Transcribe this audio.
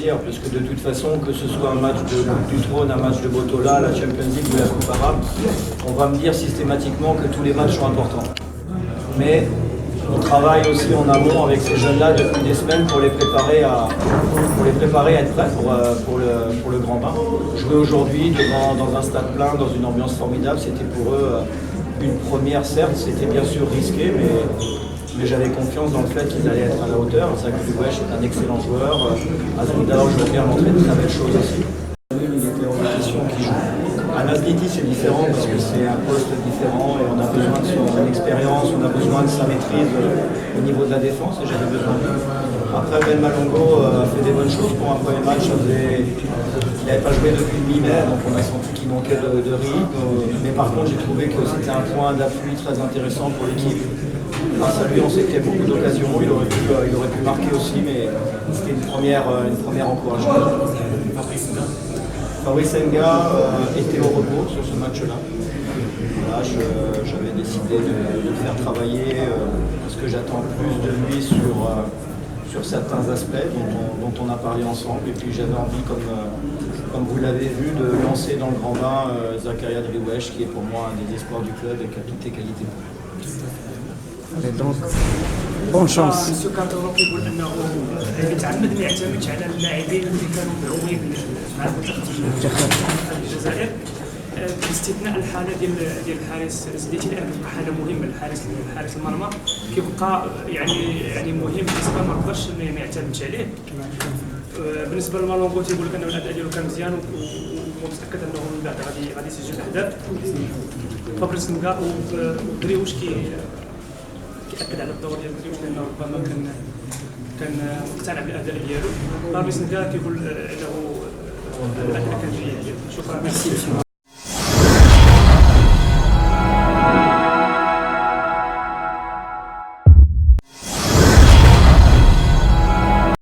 plaisir, parce que de toute façon, que ce soit un match de Coupe du Trône, un match de Botola, la Champions League ou la Coupe arabe, on va me dire systématiquement que tous les matchs sont importants. Mais on travaille aussi en amont avec ces jeunes-là depuis des semaines pour les préparer à être prêts pour le grand bain. Jouer aujourd'hui dans un stade plein, dans une ambiance formidable, c'était pour eux une première, certes, c'était bien sûr risqué, mais j'avais confiance dans le fait qu'ils allaient être à la hauteur. Zachary Wesh est un excellent joueur. Azmounda aujourd'hui a montré de très belles choses aussi. Il était en position qui joue. À Nasniti, c'est différent parce que c'est un poste différent et on a besoin de son expérience, on a besoin de sa maîtrise au niveau de la défense et j'avais besoin de lui. Après, Ben Malongo a fait des bonnes choses pour un premier match. Il n'avait pas joué depuis mi-mai, donc on a senti qu'il manquait de rythme. Mais par contre, j'ai trouvé que c'était un point d'appui très intéressant pour l'équipe. Grâce à lui, on s'est fait beaucoup d'occasions. Il aurait pu marquer aussi, mais c'était une première encouragement. Fabrice Senga était au repos sur ce match-là. Voilà, j'avais décidé de le faire travailler parce que j'attends plus de lui sur certains aspects dont on a parlé ensemble. Et puis j'avais envie, comme vous l'avez vu, de lancer dans le grand bain Zakaria Driouech, qui est pour moi un des espoirs du club et qui a toutes les qualités. Et donc, bonne chance. مسيو كارتورو كيقول انه يتعمد ما يعتمدش على اللاعبين اللي كانوا مدعوين مع المنتخب الجزائر باستثناء الحاله ديال الحارس زديتي لان كتبقى حاله مهمه الحارس المرمى كيبقى يعني مهم بالنسبه ما نقدرش ما يعتمدش عليه. بالنسبه لمالونغو تيقول لك انه الاداء ديالو كان مزيان ومتاكد انه من بعد غادي يسجل اهداف. فابريس نكا ودريوش كيأكد على الدور ديال دريوش لانه ربما كان مقتنع بالاداء ديالو. فابريس نكا كيقول انه الاداء كان جيد. شكرا.